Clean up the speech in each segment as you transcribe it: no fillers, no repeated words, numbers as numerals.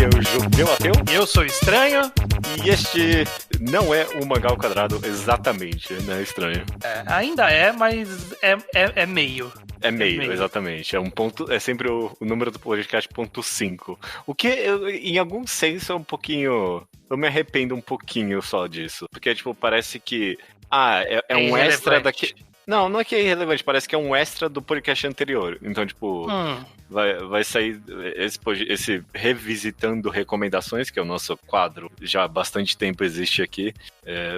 aqui é o Judeu Ateu. Eu sou Estranho. E este não é o Mangá ao Quadrado exatamente, né, Estranho? Ainda é, mas é meio. É meio, exatamente. É um ponto, é sempre o número do podcast .5. O que, em algum senso, é um pouquinho... Eu me arrependo um pouquinho só disso. Porque, tipo, parece que... é um extra daqui... Não é que é irrelevante, parece que é um extra do podcast anterior. Então, tipo, vai sair esse Revisitando Recomendações, que é o nosso quadro, já há bastante tempo existe aqui,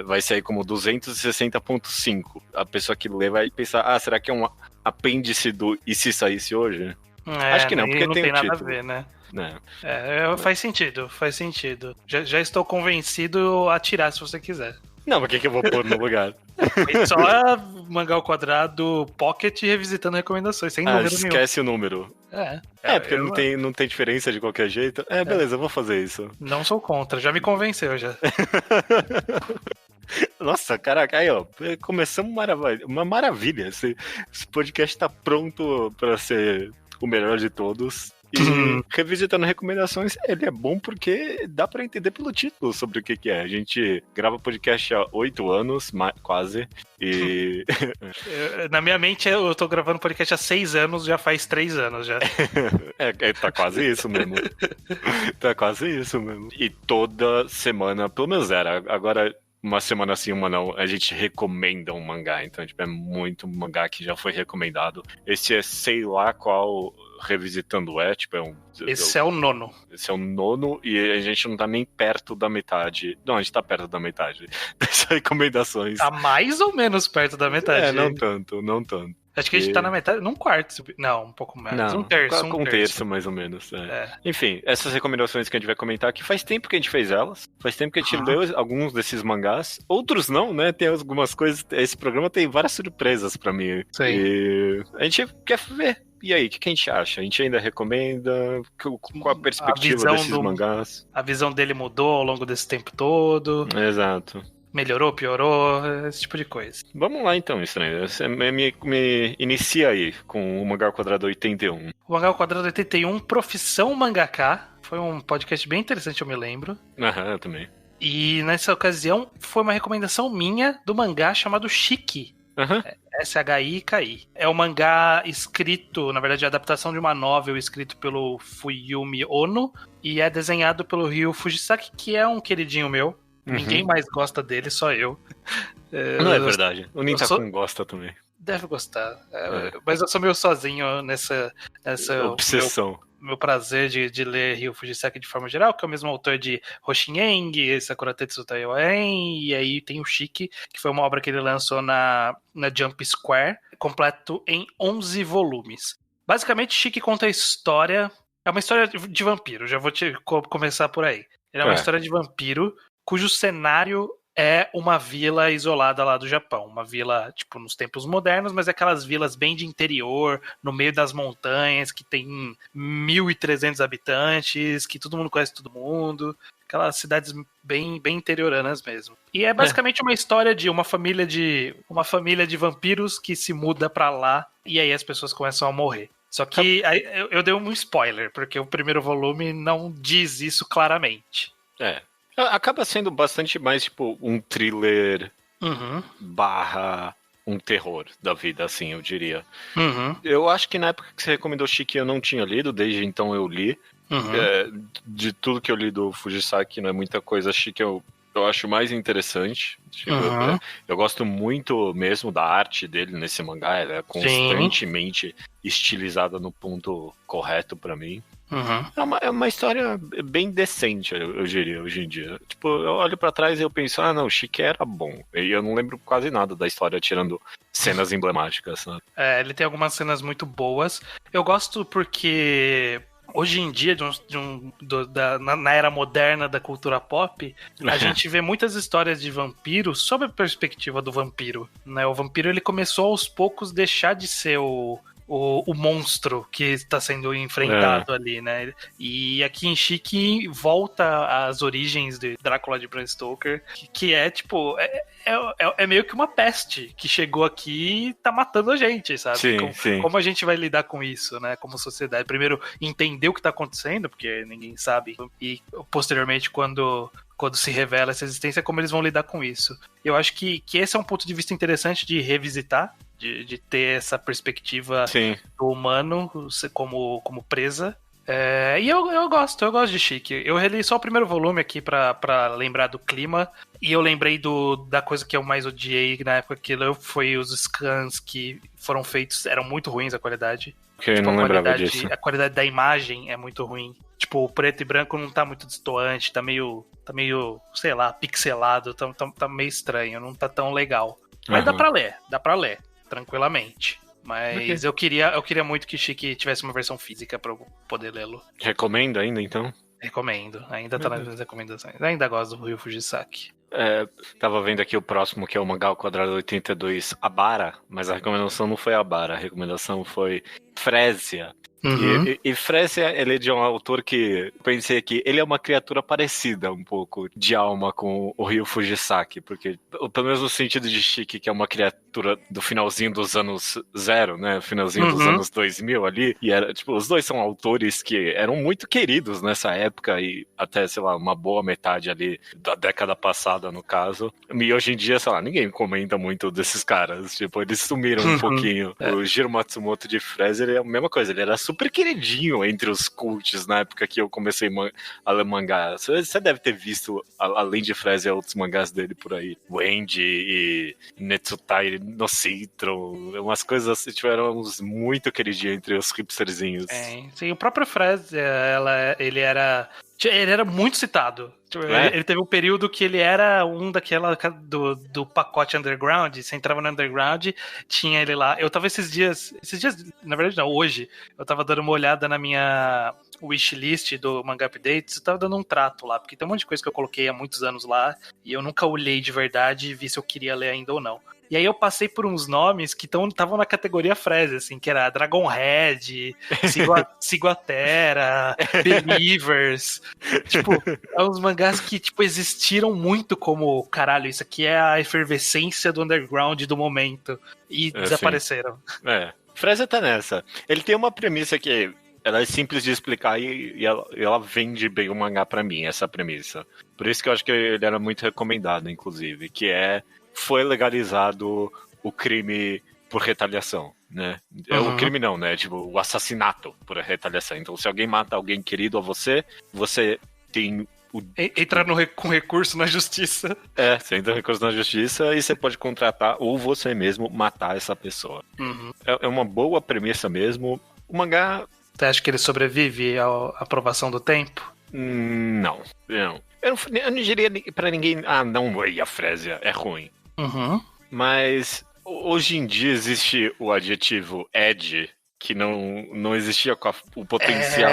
vai sair como 260.5. A pessoa que lê vai pensar, será que é um apêndice do E Se Saísse Hoje? Acho que não, porque tem nada título. A ver, né? Faz sentido. Já estou convencido a tirar se você quiser. Não, mas o que eu vou pôr no lugar? É só Mangá ao Quadrado Pocket Revisitando Recomendações, sem número nenhum. Esquece o número. Porque não tem diferença de qualquer jeito. Beleza, eu vou fazer isso. Não sou contra, já me convenceu já. Nossa, caraca, aí ó, começamos uma maravilha. Esse podcast tá pronto pra ser o melhor de todos. E Revisitando Recomendações, ele é bom porque dá pra entender pelo título sobre o que é. A gente grava podcast há 8 anos, quase, e... Na minha mente, eu tô gravando podcast há 6 anos, já faz 3 anos já. Tá quase isso mesmo. Tá quase isso mesmo. E toda semana, pelo menos era, agora... Uma semana sim, uma não, a gente recomenda um mangá. Então, tipo, é muito mangá que já foi recomendado. Esse é sei lá qual Revisitando tipo, Esse é o 9º. Esse é o 9º e a gente não tá nem perto da metade. Não, a gente tá perto da metade dessas recomendações. Tá mais ou menos perto da metade. Não tanto. Acho que a gente tá na metade, num quarto. Não, um pouco mais. Não, um terço. Um terço, mais ou menos. Enfim, essas recomendações que a gente vai comentar aqui, faz tempo que a gente fez elas. Faz tempo que a gente leu alguns desses mangás. Outros não, né? Tem algumas coisas... Esse programa tem várias surpresas pra mim. Sim. E a gente quer ver. E aí, o que a gente acha? A gente ainda recomenda? Qual a perspectiva desses mangás? A visão dele mudou ao longo desse tempo todo. Exato. Melhorou, piorou, esse tipo de coisa. Vamos lá então, Estranho. Você me inicia aí com o Mangá ao Quadrado 81. O Mangá ao Quadrado 81, Profissão Mangaká. Foi um podcast bem interessante, eu me lembro. Eu também. E nessa ocasião foi uma recomendação minha do mangá chamado Shiki. SHIKI. É um mangá escrito, na verdade, a adaptação de uma novel escrito pelo Fuyumi Ono e é desenhado pelo Ryu Fujisaki, que é um queridinho meu. Ninguém mais gosta dele, só eu. Não é verdade. O Nintakun gosta também. Deve gostar. Mas eu sou meio sozinho nessa obsessão. Meu prazer de ler Ryu Fujisaki de forma geral, que é o mesmo autor de Hoshieng, Sakura Tetsu Taiyoen, e aí tem o Shiki, que foi uma obra que ele lançou na Jump Square, completo em 11 volumes. Basicamente, Shiki conta a história... É uma história de vampiro, já vou começar por aí. Ele é uma história de vampiro, cujo cenário é uma vila isolada lá do Japão. Uma vila, tipo, nos tempos modernos, mas é aquelas vilas bem de interior, no meio das montanhas, que tem 1.300 habitantes, que todo mundo conhece todo mundo. Aquelas cidades bem interioranas mesmo. E é basicamente uma história de uma família de vampiros que se muda pra lá, e aí as pessoas começam a morrer. Só que aí eu dei um spoiler, porque o primeiro volume não diz isso claramente. Acaba sendo bastante mais, tipo, um thriller barra um terror da vida, assim, eu diria. Eu acho que na época que você recomendou Shiki eu não tinha lido, desde então eu li. De tudo que eu li do Fujisaki, não é muita coisa, Shiki eu acho mais interessante. Eu gosto muito mesmo da arte dele nesse mangá, ela é constantemente estilizada no ponto correto pra mim. É uma história bem decente, eu diria, hoje em dia. Tipo, eu olho pra trás e eu penso, não, Shiki era bom. E eu não lembro quase nada da história, tirando cenas emblemáticas, né? Ele tem algumas cenas muito boas. Eu gosto porque... Hoje em dia, na era moderna da cultura pop, a gente vê muitas histórias de vampiros sob a perspectiva do vampiro, né? O vampiro ele começou aos poucos deixar de ser o o monstro que está sendo enfrentado ali, né? E aqui em Chique volta às origens de Drácula de Bram Stoker, que é tipo... É meio que uma peste que chegou aqui e tá matando a gente, sabe? Sim. Como a gente vai lidar com isso, né? Como sociedade. Primeiro, entender o que tá acontecendo, porque ninguém sabe. E posteriormente, quando se revela essa existência, como eles vão lidar com isso. Eu acho que esse é um ponto de vista interessante de revisitar, de ter essa perspectiva do humano como presa. E eu gosto de Chique. Eu reli só o primeiro volume aqui pra lembrar do clima. E eu lembrei da coisa que eu mais odiei na época que foi os scans que foram feitos, eram muito ruins a qualidade. Eu não lembrava disso. A qualidade da imagem é muito ruim. Tipo, o preto e branco não tá muito destoante, tá meio, sei lá, pixelado, tá meio estranho, não tá tão legal. Mas dá pra ler, tranquilamente. Mas eu queria muito que Chique tivesse uma versão física pra eu poder lê-lo. Recomenda ainda, então? Recomendo, ainda tá nas recomendações. Ainda gosto do Ryu Fujisaki. Tava vendo aqui o próximo, que é o Mangá ao Quadrado 82, Abara, mas a recomendação não foi Abara, a recomendação foi Frezia. E Frezia, ele é de um autor que pensei que ele é uma criatura parecida um pouco de alma com o Ryu Fujisaki, porque pelo menos no sentido de Chique, que é uma criatura do finalzinho dos anos 0, né, finalzinho dos anos 2000 ali, e era, tipo, os dois são autores que eram muito queridos nessa época e até, sei lá, uma boa metade ali da década passada, no caso. E hoje em dia, sei lá, ninguém comenta muito desses caras, tipo, eles sumiram um pouquinho. O Jiro Matsumoto de Frezia é a mesma coisa, ele era super queridinho entre os cults na época que eu comecei a ler mangá. Você deve ter visto, além de Frezia, outros mangás dele por aí. Wendy e Netsutai no Citro, umas coisas assim, tiveram uns muito queridinhos entre os hipsterzinhos. Sim, o próprio Frezia, ele era muito citado. Ele teve um período que ele era um do pacote underground. Você entrava no underground, tinha ele lá. Eu tava esses dias, na verdade não, hoje, eu tava dando uma olhada na minha wishlist do Manga Updates. Eu tava dando um trato lá, porque tem um monte de coisa que eu coloquei há muitos anos lá e eu nunca olhei de verdade e vi se eu queria ler ainda ou não. E aí eu passei por uns nomes que estavam na categoria Frezia, assim, que era Dragonhead, Ciguatera, Believers. Tipo, é uns mangás que, tipo, existiram muito como, caralho, isso aqui é a efervescência do underground do momento. E desapareceram. Frezia tá nessa. Ele tem uma premissa que ela é simples de explicar e ela vende bem o mangá pra mim, essa premissa. Por isso que eu acho que ele era muito recomendado, inclusive, que foi legalizado o crime por retaliação, né? O crime não, né? Tipo, o assassinato por retaliação. Então, se alguém mata alguém querido a você tem Entra com recurso na justiça. Você entra com recurso na justiça e você pode contratar ou você mesmo matar essa pessoa. É uma boa premissa mesmo. O mangá... Você acha que ele sobrevive à aprovação do tempo? Não. Eu não diria pra ninguém, não, a Frezia é ruim. Mas hoje em dia existe o adjetivo edgy, que não existia com o potencial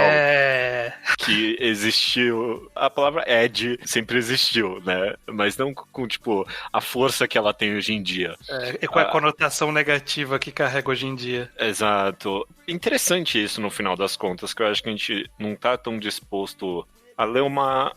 que existiu. A palavra edgy sempre existiu, né? Mas não com, tipo, a força que ela tem hoje em dia. E com a conotação negativa que carrega hoje em dia. Exato. Interessante isso no final das contas, que eu acho que a gente não tá tão disposto a ler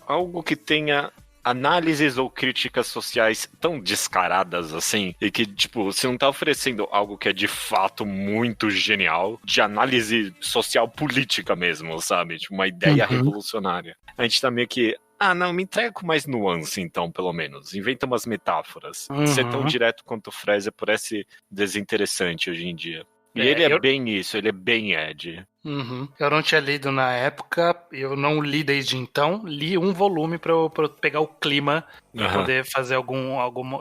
algo que tenha análises ou críticas sociais tão descaradas assim, e que, tipo, você não tá oferecendo algo que é de fato muito genial, de análise social política mesmo, sabe? Tipo, uma ideia revolucionária. A gente tá meio que, não, me entrega com mais nuance, então, pelo menos. Inventa umas metáforas. Ser tão direto quanto o Frezia parece desinteressante hoje em dia. E ele é bem isso, ele é bem edgy. Eu não tinha lido na época, eu não li desde então, li um volume pra eu pegar o clima, pra poder fazer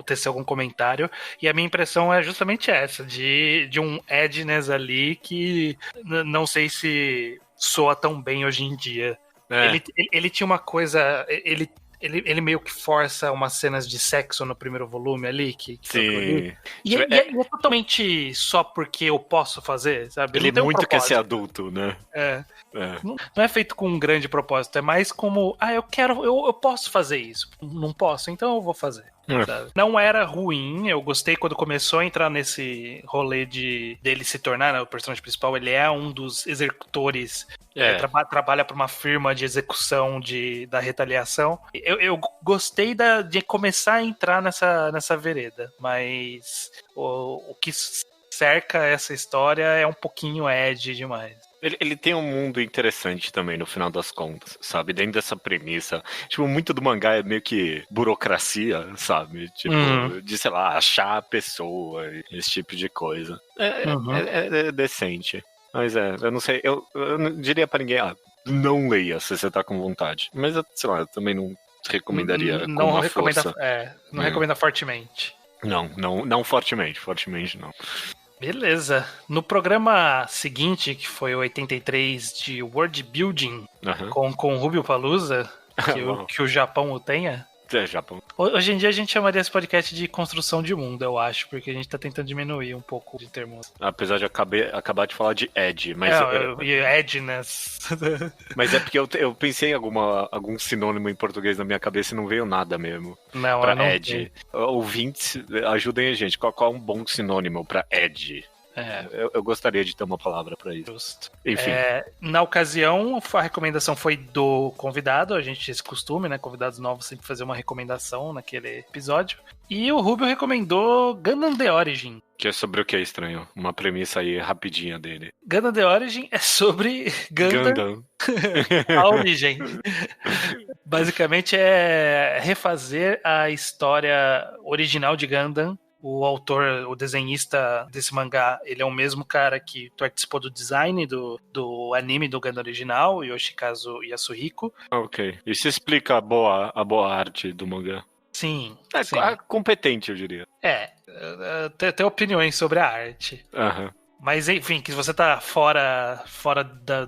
tecer algum comentário, e a minha impressão é justamente essa, de um edginess ali que não sei se soa tão bem hoje em dia. Ele tinha uma coisa, ele meio que força umas cenas de sexo no primeiro volume ali, que Sim. E é totalmente só porque eu posso fazer, sabe? Ele muito quer ser adulto, né? Não é feito com um grande propósito, é mais como, eu posso fazer isso. Não posso, então eu vou fazer. Sabe? Não era ruim, eu gostei quando começou a entrar nesse rolê dele se tornar, né, o personagem principal. Ele é um dos executores, trabalha para uma firma de execução da retaliação. Eu gostei de começar a entrar nessa vereda, mas o que cerca essa história é um pouquinho edgy demais. Ele tem um mundo interessante também, no final das contas, sabe? Dentro dessa premissa. Tipo, muito do mangá é meio que burocracia, sabe? Tipo, de, sei lá, achar a pessoa, esse tipo de coisa. É decente. Mas eu não sei, eu não diria pra ninguém, não leia se você tá com vontade. Mas, sei lá, eu também não recomendaria não com uma recomenda, força. Não recomenda fortemente. Não fortemente não. Beleza. No programa seguinte, que foi o 83 de World Building, com Rubio Palooza, que o Japão o tenha. Japão. Hoje em dia a gente chamaria esse podcast de construção de mundo, eu acho, porque a gente tá tentando diminuir um pouco de termos. Apesar de acabar de falar de Ed, mas... Edness. Mas é porque eu pensei em algum sinônimo em português na minha cabeça e não veio nada mesmo. Não, pra não Ed. tem. Ouvintes, ajudem a gente. Qual é um bom sinônimo pra Ed? Eu gostaria de ter uma palavra pra isso. Justo. Enfim. Na ocasião, a recomendação foi do convidado. A gente tem esse costume, né? Convidados novos sempre fazer uma recomendação naquele episódio. E o Rubio recomendou Gundam The Origin. Que é sobre o que, estranho? Uma premissa aí rapidinha dele. Gundam The Origin é sobre Gundam. A origem. Basicamente é refazer a história original de Gundam. O autor, o desenhista desse mangá, ele é o mesmo cara que participou do design do anime do Gundam original, Yoshikazu Yasuhiko. Ok. Isso explica a boa arte do mangá. Sim. Sim. Competente, eu diria. Tem opiniões sobre a arte. Mas, enfim, que você tá fora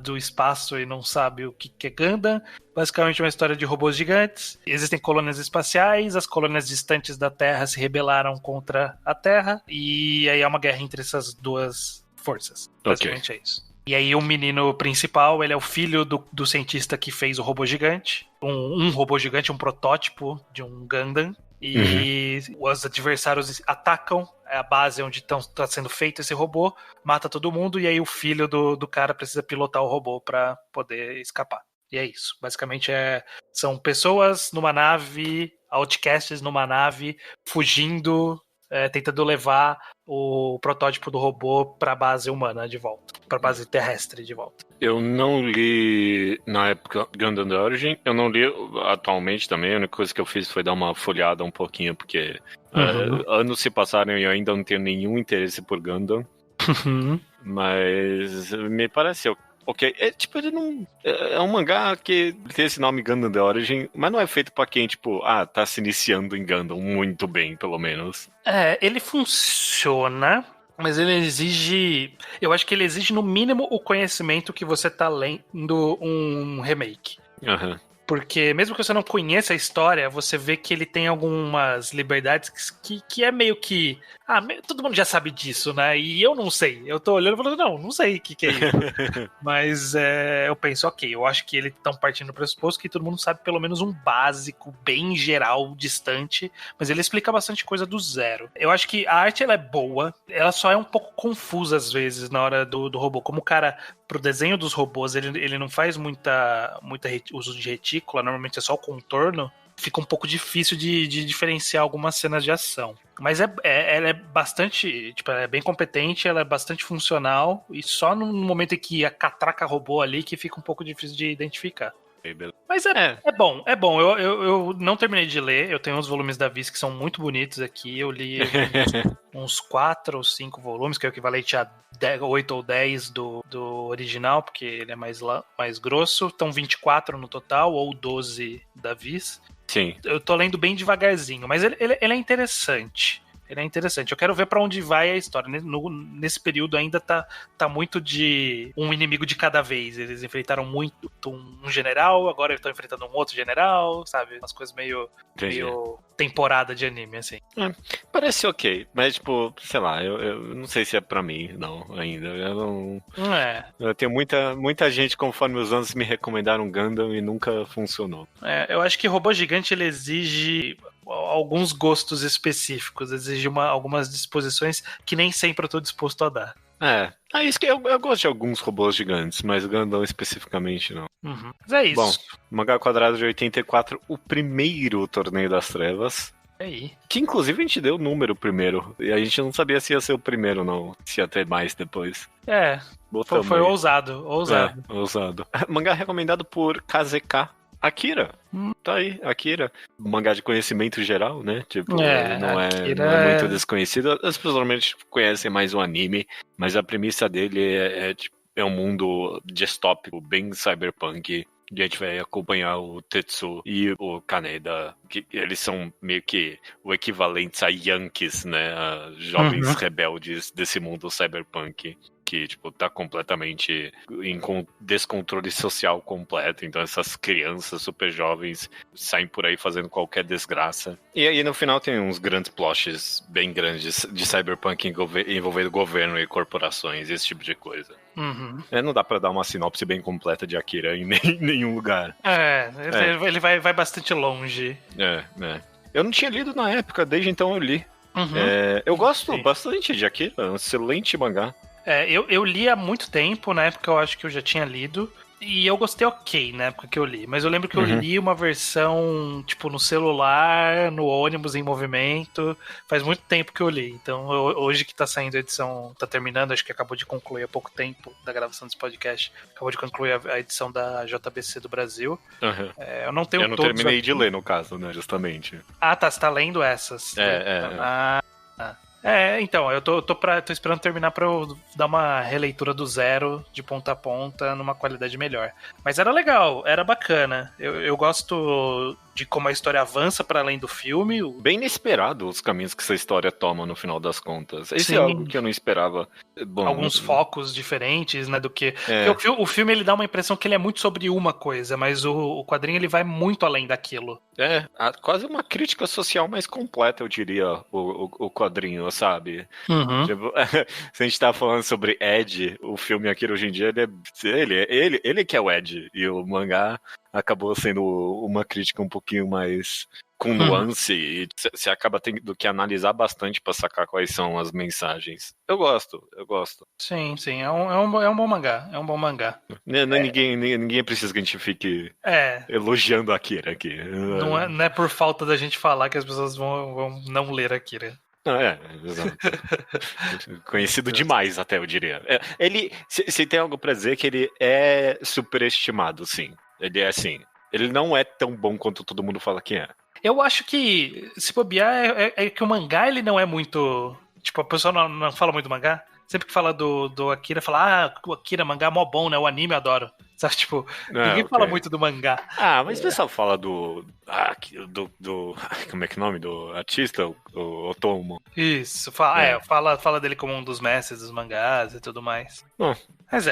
do espaço e não sabe o que é Gundam, basicamente é uma história de robôs gigantes. Existem colônias espaciais, as colônias distantes da Terra se rebelaram contra a Terra, e aí há uma guerra entre essas duas forças. Basicamente é isso. E aí o menino principal, ele é o filho do cientista que fez o robô gigante. Um robô gigante, um protótipo de um Gundam. E os adversários atacam a base onde está sendo feito esse robô, mata todo mundo, e aí o filho do cara precisa pilotar o robô para poder escapar. E é isso. Basicamente são pessoas numa nave, outcasts numa nave, fugindo, tentando levar o protótipo do robô para a base humana de volta, para a base terrestre de volta. Eu não li na época Gundam The Origin, eu não li atualmente também, a única coisa que eu fiz foi dar uma folhada um pouquinho, porque anos se passaram e eu ainda não tenho nenhum interesse por Gundam, mas me pareceu ok. Ele não... É um mangá que tem esse nome Gundam The Origin, mas não é feito pra quem, tá se iniciando em Gundam muito bem, pelo menos. Ele funciona, mas ele exige... Eu acho que ele exige, no mínimo, o conhecimento que você tá lendo um remake. Porque mesmo que você não conheça a história, você vê que ele tem algumas liberdades que é meio que... todo mundo já sabe disso, né? E eu não sei. Eu tô olhando e falando, não sei o que é isso. Mas eu penso, ok, eu acho que eles estão partindo do pressuposto que todo mundo sabe pelo menos um básico, bem geral, distante, mas ele explica bastante coisa do zero. Eu acho que a arte, ela é boa, ela só é um pouco confusa às vezes na hora do robô. Como o cara, pro desenho dos robôs, ele não faz muita uso de retícula, normalmente é só o contorno, fica um pouco difícil de diferenciar algumas cenas de ação. Mas ela é bastante, ela é bem competente, ela é bastante funcional, e só no momento em que a catraca robô ali que fica um pouco difícil de identificar. Mas é bom. Eu não terminei de ler, eu tenho uns volumes da Viz que são muito bonitos aqui, eu li uns 4 ou 5 volumes, que é o equivalente a 8 ou 10 do original, porque ele é mais grosso, então 24 no total, ou 12 da Viz. Sim. Eu tô lendo bem devagarzinho, mas ele é interessante. Ele é interessante. Eu quero ver pra onde vai a história. Nesse período ainda tá muito de um inimigo de cada vez. Eles enfrentaram muito um general, agora eles estão enfrentando um outro general, sabe? Umas coisas meio temporada de anime, assim. Parece ok, mas sei lá, eu não sei se é pra mim, não, ainda. Eu não... Eu tenho muita gente, conforme os anos, me recomendaram Gundam e nunca funcionou. Eu acho que Robô Gigante, ele exige alguns gostos específicos, exige algumas disposições que nem sempre eu tô disposto a dar. Isso que eu gosto de alguns robôs gigantes, mas o Gundam especificamente não. Uhum. Mas é isso. Bom, Mangá Quadrado de 84, o primeiro Torneio das Trevas. Aí. Que inclusive a gente deu o número primeiro. E a gente não sabia se ia ser o primeiro, não. Se ia ter mais depois. Foi ousado. Ousado. Mangá recomendado por KZK. Akira. Tá aí, Akira. Mangá de conhecimento geral, né? Tipo, não é muito desconhecido. As pessoas normalmente conhecem mais o anime, mas a premissa dele é um mundo distópico, bem cyberpunk. A gente vai acompanhar o Tetsu e o Kaneda, que eles são meio que o equivalente a Yankees, né? A jovens rebeldes desse mundo cyberpunk. Que, tipo, tá completamente em descontrole social completo. Então essas crianças super jovens saem por aí fazendo qualquer desgraça. E aí no final tem uns grandes plots bem grandes de cyberpunk envolvendo governo e corporações, esse tipo de coisa. Não dá pra dar uma sinopse bem completa de Akira em nenhum lugar. Ele vai bastante longe. Eu não tinha lido na época, desde então eu li. Eu gosto bastante de Akira, é um excelente mangá. Eu li há muito tempo, na época eu acho que eu já tinha lido. E eu gostei na época que eu li. Mas eu lembro que eu li uma versão, tipo, no celular, no ônibus em movimento. Faz muito tempo que eu li. Então, hoje que tá saindo a edição, tá terminando, acho que acabou de concluir há pouco tempo da gravação desse podcast. Acabou de concluir a edição da JBC do Brasil. Eu não tenho todos. Eu não terminei de ler, no caso, né, justamente. Tá, você tá lendo essas. Então, eu tô esperando terminar pra eu dar uma releitura do zero, de ponta a ponta, numa qualidade melhor. Mas era legal, era bacana. Eu gosto de como a história avança para além do filme. Bem inesperado os caminhos que essa história toma no final das contas. Esse é algo que eu não esperava. Bom, alguns focos diferentes, né, do que... Porque o filme, ele dá uma impressão que ele é muito sobre uma coisa, mas o quadrinho, ele vai muito além daquilo. Quase uma crítica social mais completa, eu diria, o quadrinho, sabe? Tipo, se a gente tá falando sobre Ed, o filme aqui hoje em dia, ele que é o Ed, e o mangá acabou sendo uma crítica um pouquinho mais com nuance, e você acaba tendo que analisar bastante pra sacar quais são as mensagens. Eu gosto. Sim, é um bom mangá, Ninguém precisa que a gente fique elogiando a Akira aqui. Não é por falta da gente falar que as pessoas vão não ler Akira. Exato. Conhecido demais, até, eu diria. Se tem algo pra dizer, que ele é superestimado, sim. Ele é assim. Ele não é tão bom quanto todo mundo fala que é. Eu acho que, se bobear, é que o mangá, ele não é muito... Tipo, a pessoa não fala muito do mangá. Sempre que fala do Akira, fala, o Akira, mangá é mó bom, né? O anime eu adoro. Sabe, tipo, ninguém fala muito do mangá. Mas o pessoal fala do como é que é o nome? Do artista, o Otomo. Isso, fala dele como um dos mestres dos mangás e tudo mais. Mas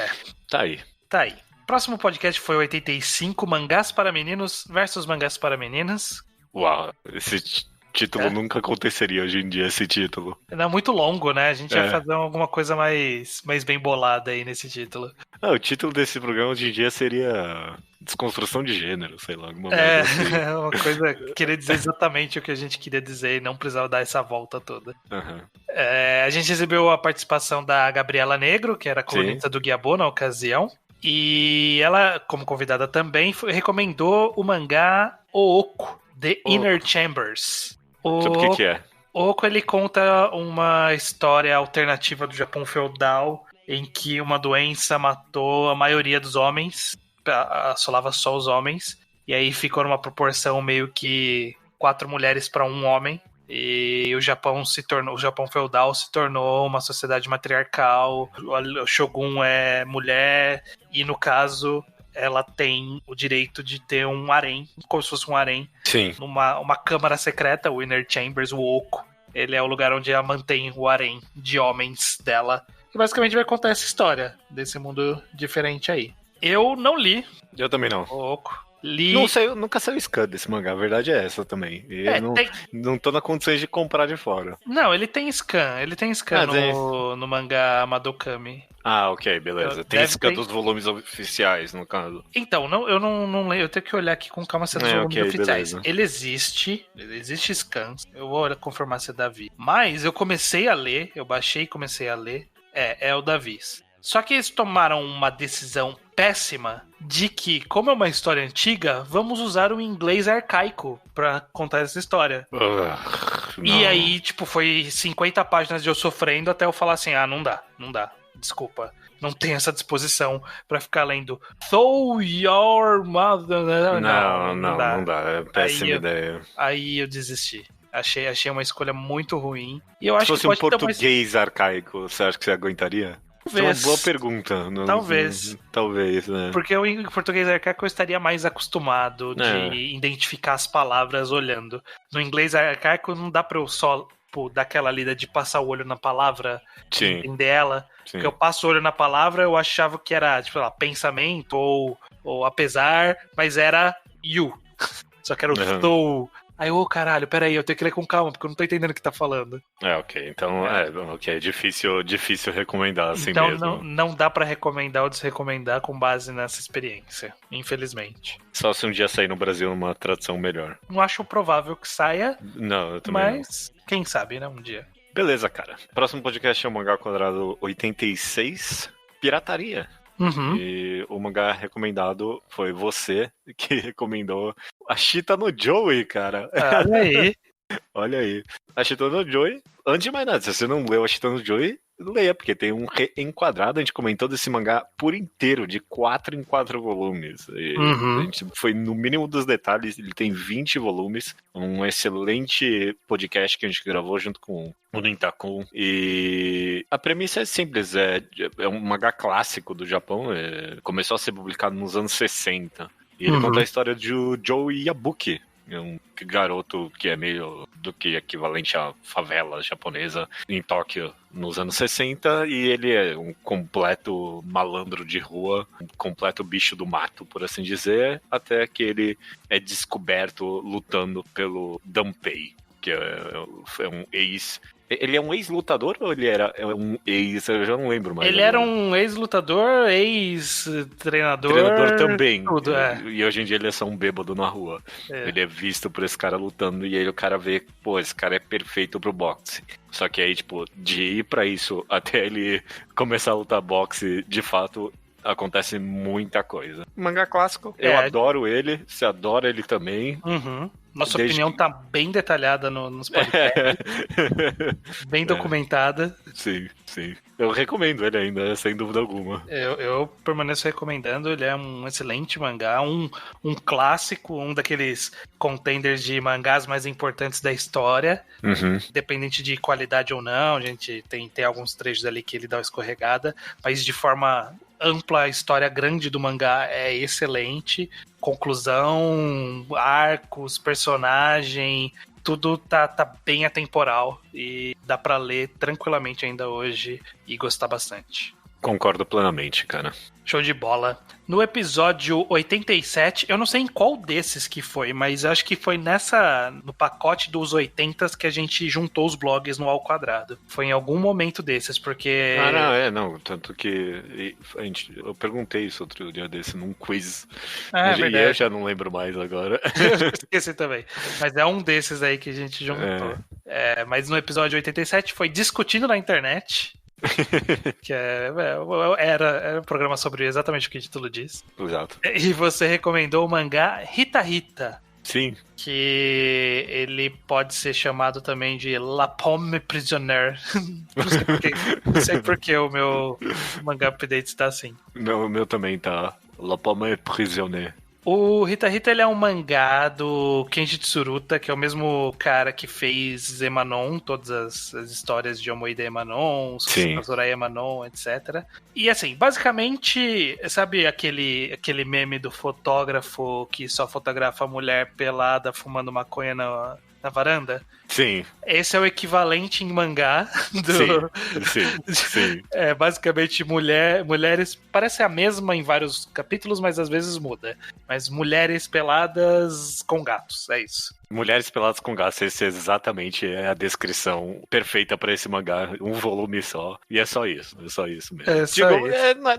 Tá aí. Próximo podcast foi 85, Mangás para Meninos versus Mangás para Meninas. Uau, esse título nunca aconteceria hoje em dia, esse título. É muito longo, né? A gente vai fazer alguma coisa mais bem bolada aí nesse título. O título desse programa hoje em dia seria Desconstrução de Gênero, sei lá, alguma coisa assim. Uma coisa que queria dizer exatamente o que a gente queria dizer e não precisava dar essa volta toda. A gente recebeu a participação da Gabriela Negro, que era colunista do Guiabô na ocasião. E ela, como convidada também, recomendou o mangá Ooko, The Inner Chambers. Sobre o que é? Ooko, ele conta uma história alternativa do Japão feudal, em que uma doença matou a maioria dos homens, assolava só os homens, e aí ficou numa proporção meio que 4 mulheres para 1 homem. E o Japão feudal se tornou uma sociedade matriarcal. O Shogun é mulher, e no caso ela tem o direito de ter um harém, como se fosse um harém. Sim. Uma câmara secreta, o Inner Chambers, o Ooko. Ele é o lugar onde ela mantém o harém de homens dela. E basicamente vai contar essa história desse mundo diferente aí. Eu não li. Eu também não. O Ooko. Não sei, nunca saiu scan desse mangá, a verdade é essa também. Não tô na condições de comprar de fora. Não, ele tem scan no mangá Madokami. Ah, ok, beleza. Tem scan dos volumes oficiais, no caso. Então, eu não leio, eu tenho que olhar aqui com calma se é dos volumes oficiais. Beleza. Ele existe scans, eu vou confirmar se é Davi. Mas eu comecei a ler, eu baixei e comecei a ler, é o Davi. Só que eles tomaram uma decisão péssima de que, como é uma história antiga, vamos usar o inglês arcaico pra contar essa história. E aí, tipo, foi 50 páginas de eu sofrendo até eu falar assim, não dá, desculpa. Não tem essa disposição pra ficar lendo So your mother... Não dá, é péssima ideia. Aí eu desisti. Achei uma escolha muito ruim. E eu acho Se fosse um português arcaico, você acha que você aguentaria? Talvez. É uma boa pergunta. Talvez, né? Porque eu, em português arcaico, eu estaria mais acostumado de identificar as palavras olhando. No inglês arcaico, não dá pra eu só dar aquela lida de passar o olho na palavra, entender ela. Sim. Porque eu passo o olho na palavra, eu achava que era, tipo, lá, pensamento ou apesar, mas era you. Só que era o estou... Aí, caralho, peraí, eu tenho que ler com calma, porque eu não tô entendendo o que tá falando. Ok, então, é difícil recomendar assim então, mesmo. Então, não dá pra recomendar ou desrecomendar com base nessa experiência, infelizmente. Só se um dia sair no Brasil uma tradução melhor. Não acho provável que saia, não, eu também mas quem sabe, né, um dia. Beleza, cara. Próximo podcast é o Mangá Quadrado 86, Pirataria. Uhum. E o mangá recomendado foi você que recomendou Ashita no Joey, cara. Olha aí. Olha aí. Ashita no Joey, antes de mais nada, se você não leu Ashita no Joey, leia, porque tem um reenquadrado, a gente comentou desse mangá por inteiro, de 4 em 4 volumes. A gente foi no mínimo dos detalhes, ele tem 20 volumes, um excelente podcast que a gente gravou junto com o Nintakun. E a premissa é simples, é um mangá clássico do Japão, começou a ser publicado nos anos 60. E ele conta a história de Joe Yabuki, um garoto que é meio do que equivalente à favela japonesa em Tóquio nos anos 60, e ele é um completo malandro de rua, um completo bicho do mato, por assim dizer, até que ele é descoberto lutando pelo Danpei, que é um ex... Ele é um ex-lutador ou ele era um ex... Eu já não lembro mais. Ele era um ex-lutador, ex-treinador... Treinador também. Tudo, E hoje em dia ele é só um bêbado na rua. Ele é visto por esse cara lutando e aí o cara vê, esse cara é perfeito pro boxe. Só que aí, tipo, de ir pra isso até ele começar a lutar boxe, de fato... Acontece muita coisa. Mangá clássico. Eu adoro ele. Você adora ele também. Nossa opinião tá bem detalhada nos podcasts. Bem documentada. Sim. Eu recomendo ele ainda, sem dúvida alguma. Eu permaneço recomendando. Ele é um excelente mangá. Um clássico. Um daqueles contenders de mangás mais importantes da história. Independente de qualidade ou não. A gente tem alguns trechos ali que ele dá uma escorregada. Mas de forma... ampla, a história grande do mangá é excelente, conclusão, arcos, personagem, tudo tá bem atemporal e dá pra ler tranquilamente ainda hoje e gostar bastante. Concordo plenamente, cara. Show de bola. No episódio 87, eu não sei em qual desses que foi, mas acho que foi no pacote dos 80s que a gente juntou os blogs no Ao Quadrado. Foi em algum momento desses, porque... não, tanto que eu perguntei isso outro dia desse num quiz. Verdade. E eu já não lembro mais agora. Eu esqueci também. Mas é um desses aí que a gente juntou. Mas no episódio 87 foi discutindo na internet... que era um programa sobre exatamente o que o título diz. Exato. E você recomendou o mangá Hita Hita. Sim. Que ele pode ser chamado também de La Pomme Prisionnaire. Não sei porque o meu mangá update está assim. O meu também tá. La Pomme Prisionnaire. O Hita Hita, ele é um mangá do Kenji Tsuruta, que é o mesmo cara que fez Emanon, todas as histórias de Omoide Emanon, Azoraya Emanon, etc. E assim, basicamente, sabe aquele meme do fotógrafo que só fotografa a mulher pelada fumando maconha na varanda? Sim. Esse é o equivalente em mangá do... Sim. É basicamente mulheres, parece a mesma em vários capítulos, mas às vezes muda. Mas mulheres peladas com gatos, é isso. Mulheres peladas com gatos, esse exatamente é a descrição perfeita pra esse mangá, um volume só, e é só isso mesmo.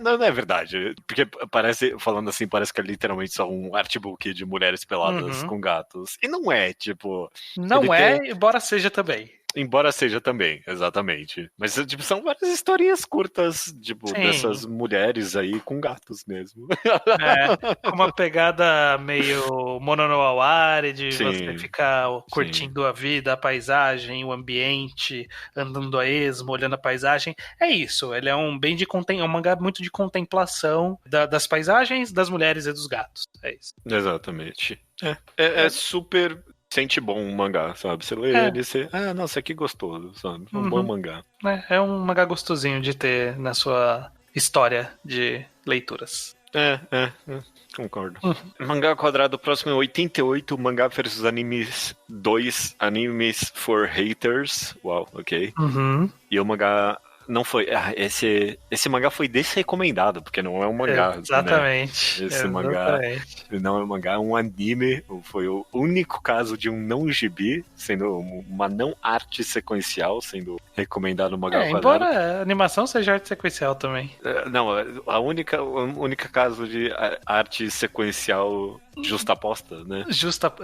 Não é verdade, porque falando assim, parece que é literalmente só um artbook de mulheres peladas com gatos, e não é, tipo... Não é, embora seja também. Embora seja também, exatamente. Mas, tipo, são várias historinhas curtas, tipo, dessas mulheres aí com gatos mesmo. Com uma pegada meio Mononoaware, de você ficar curtindo a vida, a paisagem, o ambiente, andando a esmo, olhando a paisagem. É isso, ele é um mangá muito de contemplação das paisagens, das mulheres e dos gatos. É isso. Exatamente. É super... Sente bom um mangá, sabe? Você lê ele e você... nossa, que gostoso, sabe? Um bom mangá. É um mangá gostosinho de ter na sua história de leituras. Concordo. Mangá quadrado próximo é 88, Mangá versus Animes 2, Animes for Haters. Uau, ok. E o mangá... Não foi. Esse mangá foi desrecomendado, porque não é um mangá. Exatamente. Né? Esse mangá não é um mangá, é um anime. Foi o único caso de um não gibi, sendo uma não arte sequencial, sendo recomendado no mangá quadrado. Embora a animação seja arte sequencial também. Não, a única caso de arte sequencial justaposta, né?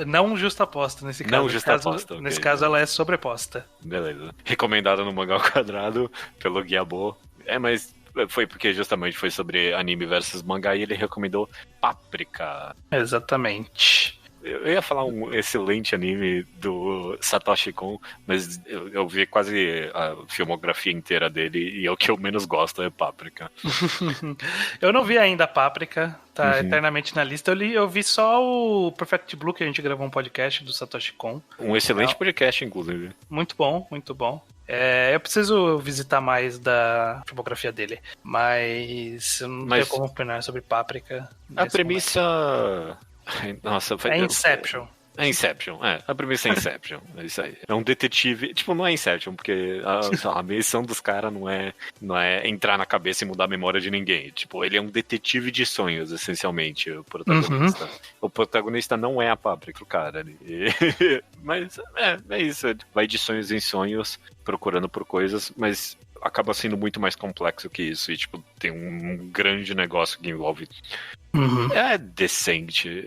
Não justaposta nesse caso. Não justaposta. Nesse caso ela é sobreposta. Beleza. Recomendada no mangá quadrado pelo Guiabo. Mas foi porque justamente foi sobre anime versus mangá e ele recomendou Paprika. Exatamente. Eu ia falar um excelente anime do Satoshi Kon, mas eu vi quase a filmografia inteira dele e o que eu menos gosto é Paprika. Eu não vi ainda Paprika, tá eternamente na lista. Eu vi só o Perfect Blue, que a gente gravou um podcast do Satoshi Kon. Um excelente podcast, inclusive. Muito bom, muito bom. Eu preciso visitar mais da filmografia dele, mas eu não tenho como opinar sobre Paprika. A premissa... Nossa, é Inception. É Inception, a premissa é Inception, é isso aí. É um detetive, tipo, não é Inception, porque a missão dos caras não é entrar na cabeça e mudar a memória de ninguém. Tipo, ele é um detetive de sonhos, essencialmente, o protagonista. O protagonista não é a Paprika, o cara. Mas é isso, vai de sonhos em sonhos, procurando por coisas, mas acaba sendo muito mais complexo que isso. E, tipo, tem um grande negócio que envolve... É decente.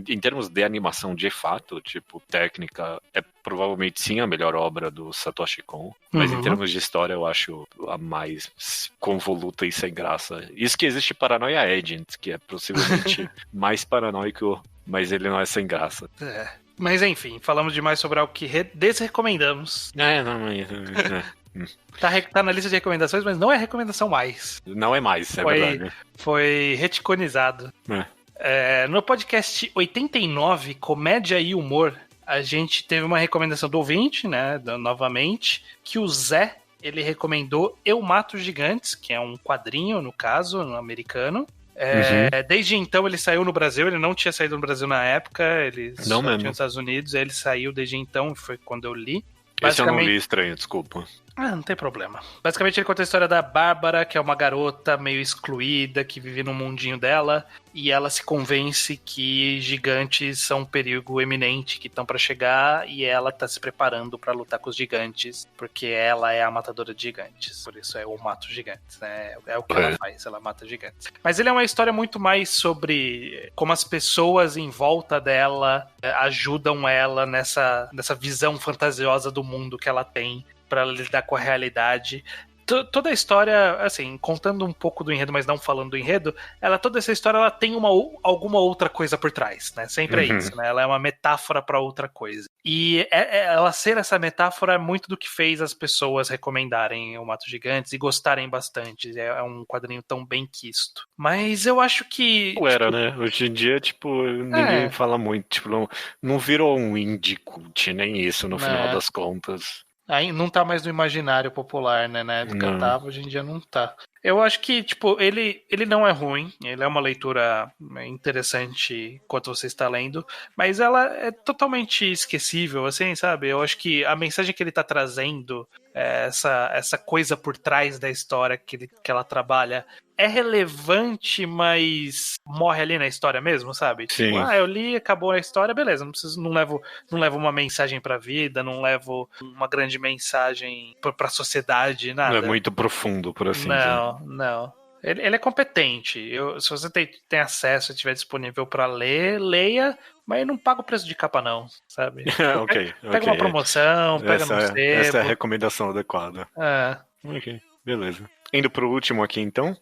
Em termos de animação, de fato, tipo, técnica, é provavelmente sim a melhor obra do Satoshi Kon. Mas em termos de história, eu acho a mais convoluta e sem graça. Isso que existe Paranoia Agent, que é possivelmente mais paranoico, mas ele não é sem graça. Mas enfim, falamos demais sobre algo que desrecomendamos. Tá na lista de recomendações, mas não é recomendação mais. Não é mais, verdade. Foi reticonizado. No podcast 89, Comédia e Humor, a gente teve uma recomendação do ouvinte, né, novamente, que o Zé, ele recomendou Eu Mato Gigantes, que é um quadrinho, no caso, no americano. Desde então ele saiu no Brasil, ele não tinha saído no Brasil na época, ele só tinha nos Estados Unidos, aí ele saiu desde então, foi quando eu li. Esse eu não li, estranho, desculpa. Não tem problema. Basicamente ele conta a história da Bárbara, que é uma garota meio excluída, que vive no mundinho dela, e ela se convence que gigantes são um perigo eminente, que estão pra chegar, e ela tá se preparando pra lutar com os gigantes, porque ela é a matadora de gigantes. Por isso é o mato gigantes, né? É o que ela faz, ela mata gigantes. Mas ele é uma história muito mais sobre como as pessoas em volta dela ajudam ela nessa visão fantasiosa do mundo que ela tem, pra lidar com a realidade. Toda a história, assim, contando um pouco do enredo, mas não falando do enredo, toda essa história ela tem alguma outra coisa por trás, né? Sempre é isso, né? Ela é uma metáfora pra outra coisa. E ela ser essa metáfora é muito do que fez as pessoas recomendarem o Mato Gigantes e gostarem bastante. É um quadrinho tão bem quisto. Mas eu acho que... né? Hoje em dia, tipo, ninguém fala muito. Tipo, não virou um indie cult, nem isso, no final das contas. Aí não tá mais no imaginário popular, né? Na época tava, hoje em dia não tá. Eu acho que, tipo, ele não é ruim, ele é uma leitura interessante enquanto você está lendo, mas ela é totalmente esquecível, assim, sabe? Eu acho que a mensagem que ele tá trazendo, essa coisa por trás da história que ela trabalha, é relevante, mas morre ali na história mesmo, sabe? Sim. Tipo, eu li, acabou a história, beleza, não levo uma mensagem pra vida, não levo uma grande mensagem pra sociedade, nada. Não é muito profundo, por assim dizer. Não. Ele é competente. Se você tem acesso e estiver disponível para ler, leia, mas não paga o preço de capa, não, sabe? Ok. Pega uma promoção, pega no sebo. Essa é a recomendação adequada. Ok, beleza. Indo pro último aqui, então.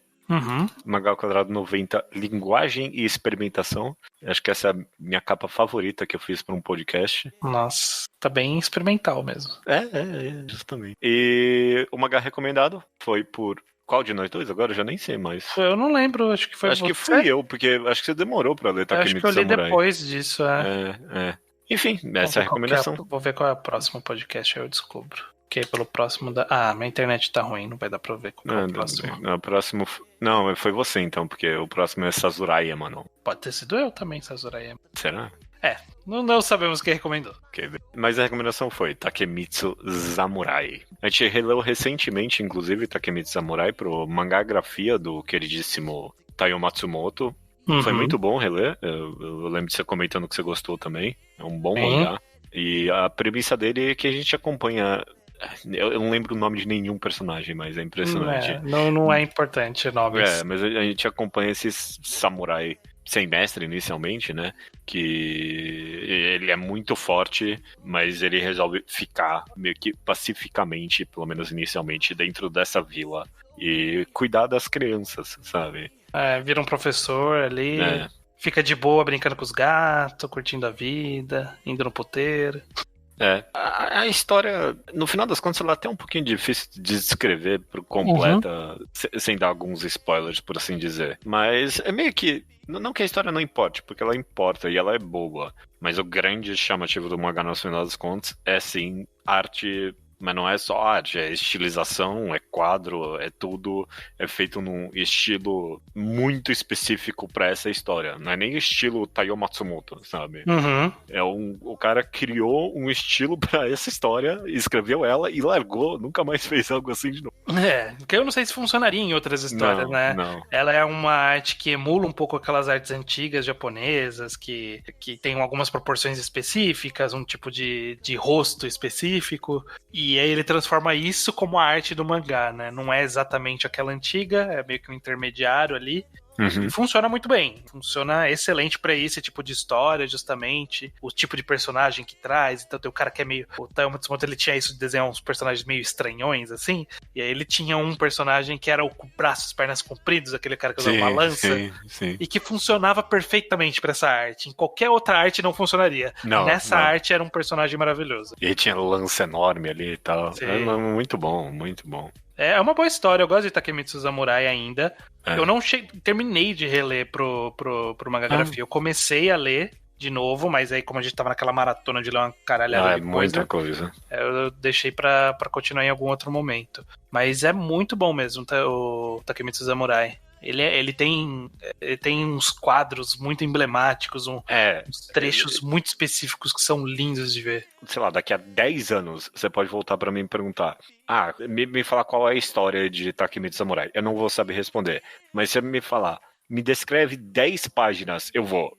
Mangá ao quadrado 90, linguagem e experimentação. Acho que essa é a minha capa favorita que eu fiz para um podcast. Nossa, tá bem experimental mesmo. Justamente. E o mangá recomendado foi por qual de nós dois? Agora eu já nem sei mais. Eu não lembro, acho que foi Acho que fui eu, porque acho que você demorou pra ler Takemitsu Samurai. Acho que eu li depois disso, Enfim, essa é a recomendação. Vou ver qual é o próximo podcast, aí eu descubro. Que pelo próximo da... minha internet tá ruim, não vai dar pra ver qual é o próximo. O próximo... Não, foi você então, porque o próximo é Sazuraya, mano. Pode ter sido eu também, Sazuraya. Será? Não sabemos quem recomendou. Okay. Mas a recomendação foi Takemitsu Samurai. A gente releu recentemente, inclusive, Takemitsu Samurai pro mangagrafia do queridíssimo Taiyo Matsumoto. Foi muito bom reler. Eu lembro de você comentando que você gostou também. É um bom mangá. E a premissa dele é que a gente acompanha... Eu não lembro o nome de nenhum personagem, mas é impressionante. Não é importante nomes. Mas a gente acompanha esse samurai sem mestre inicialmente, né? Que ele é muito forte, mas ele resolve ficar meio que pacificamente, pelo menos inicialmente, dentro dessa vila e cuidar das crianças, sabe? Vira um professor ali, fica de boa brincando com os gatos, curtindo a vida, indo no puteiro. A história, no final das contas, ela é até um pouquinho difícil de descrever por completa, sem dar alguns spoilers, por assim dizer. Mas é meio que, não que a história não importe, porque ela importa e ela é boa. Mas o grande chamativo do mangá, no final das contas, é sim arte. Mas não é só arte, é estilização, é quadro, é tudo. É feito num estilo muito específico pra essa história. Não é nem estilo Taiyo Matsumoto, sabe? O cara criou um estilo pra essa história, escreveu ela e largou, nunca mais fez algo assim de novo. Porque eu não sei se funcionaria em outras histórias, né? Não. Ela é uma arte que emula um pouco aquelas artes antigas japonesas, que tem algumas proporções específicas, um tipo de rosto específico. E aí ele transforma isso como a arte do mangá, né? Não é exatamente aquela antiga, é meio que um intermediário ali. E funciona muito bem. Funciona excelente pra esse tipo de história, justamente. O tipo de personagem que traz. Então tem o cara que é meio... O Taiyo Matsumoto, ele tinha isso de desenhar uns personagens meio estranhões, assim. E aí ele tinha um personagem que era o braços, pernas compridos, aquele cara que usava uma lança. Sim. E que funcionava perfeitamente pra essa arte. Em qualquer outra arte não funcionaria. Nessa arte era um personagem maravilhoso. E aí tinha lança enorme ali e tal. Muito bom, muito bom. É uma boa história, eu gosto de Takemitsu Samurai ainda. Eu não terminei de reler pro Mangagrafia. Eu comecei a ler de novo, mas aí como a gente tava naquela maratona de ler uma caralhada de muita coisa. Eu deixei pra continuar em algum outro momento. Mas é muito bom mesmo, o Takemitsu Samurai. Ele tem uns quadros muito emblemáticos, uns trechos muito específicos que são lindos de ver. Sei lá, daqui a 10 anos você pode voltar pra mim e perguntar: me falar qual é a história de Takemitsu Samurai. Eu não vou saber responder, mas se você me falar, me descreve 10 páginas, eu vou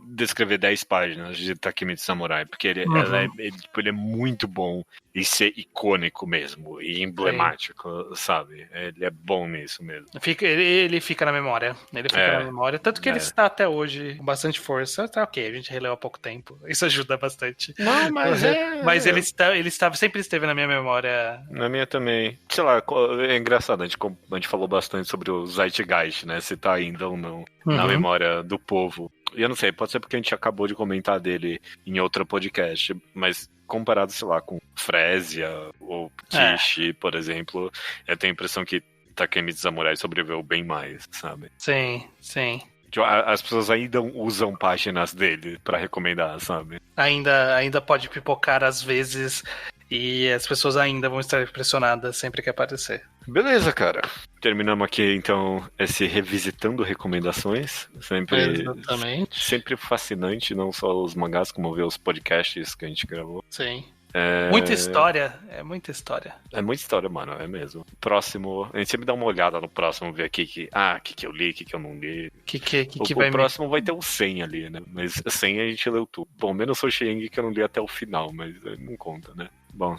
descrever 10 páginas de Takemitsu Samurai, porque ele é muito bom e ser icônico mesmo, e emblemático, sabe? Ele é bom nisso mesmo. Ele fica na memória. Na memória, tanto que ele está até hoje com bastante força. Tá ok, a gente releu há pouco tempo. Isso ajuda bastante. Não, mas Mas ele sempre esteve na minha memória. Na minha também. Sei lá, é engraçado, a gente falou bastante sobre o Zeitgeist, né? Se tá ainda ou não na memória do povo. E eu não sei, pode ser porque a gente acabou de comentar dele em outro podcast, mas comparado, sei lá, com Frezia ou Kishi, por exemplo, eu tenho a impressão que Takemitsu Samurai sobreviveu bem mais, sabe? Sim. As pessoas ainda usam páginas dele pra recomendar, sabe? Ainda pode pipocar às vezes e as pessoas ainda vão estar impressionadas sempre que aparecer. Beleza, cara. Terminamos aqui, então, esse Revisitando Recomendações. Sempre fascinante, não só os mangás, como ver os podcasts que a gente gravou. Sim. Muita história, é muita história. É muita história, mano, é mesmo. Próximo, a gente sempre dá uma olhada no próximo, ver aqui que eu li, o que eu não li. O próximo vai ter um 100 ali, né? Mas 100 a gente leu tudo. Bom, menos o Sheng que eu não li até o final, mas não conta, né? Bom,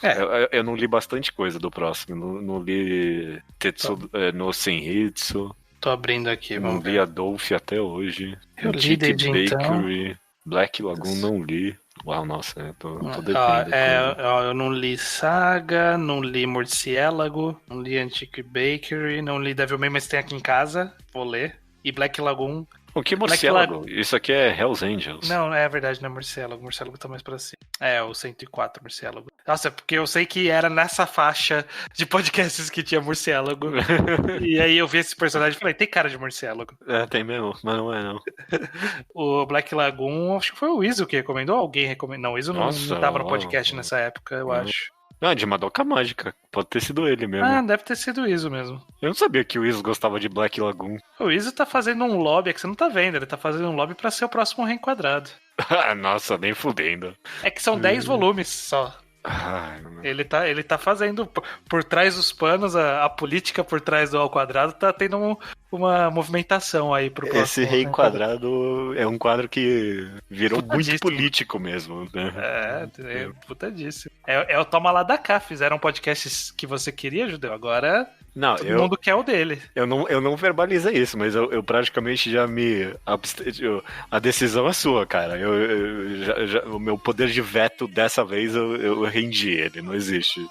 eu não li bastante coisa do próximo. Não li Tetsu no Senhitsu. Tô abrindo aqui, vamos ver. Não li Adolf até hoje. Eu li desde Bakery, então. Black Lagoon não li. Uau, nossa, eu tô devendo. Eu não li Saga, não li Murciélago, não li Antique Bakery, não li Devilman, mas tem aqui em casa, vou ler. E Black Lagoon. O que Murciélago? Isso aqui é Hells Angels. Não, é verdade, não é Murciélago. Murciélago tá mais pra cima. É, o 104 Murciélago. Nossa, porque eu sei que era nessa faixa de podcasts que tinha Murciélago. E aí eu vi esse personagem e falei, tem cara de Murciélago. É, tem mesmo, mas não é não. O Black Lagoon, acho que foi o Iso que recomendou. Alguém recomendou. Não, o Iso não tava no podcast nessa época, eu acho. Ah, de Madoka Mágica. Pode ter sido ele mesmo. Ah, deve ter sido o Iso mesmo. Eu não sabia que o Iso gostava de Black Lagoon. O Iso tá fazendo um lobby, é que você não tá vendo, ele tá fazendo um lobby pra ser o próximo Reenquadrado. Nossa, nem fudendo. É que são 10 volumes só. Ele tá fazendo por trás dos panos, a política por trás do Ao Quadrado tá tendo uma movimentação aí pro próximo. Esse Reenquadrado é um quadro que virou muito político mesmo, né? É putadíssimo. É o Toma Lá da Cá, fizeram podcasts que você queria, Judeu, agora não, todo mundo quer o dele. Eu não verbalizei isso, mas eu praticamente já me a decisão é sua, cara. O meu poder de veto dessa vez eu rendi ele, não existe.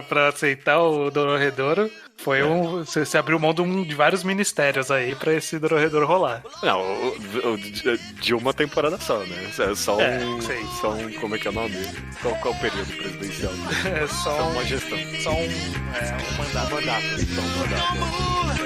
Pra aceitar o Dororedoro, foi você abriu mão de vários ministérios aí pra esse Dororedoro rolar. Não, de uma temporada só, né? É só um. Como é que é o nome? Qual é o período presidencial? É só uma gestão. Só um mandato. Só um mandato.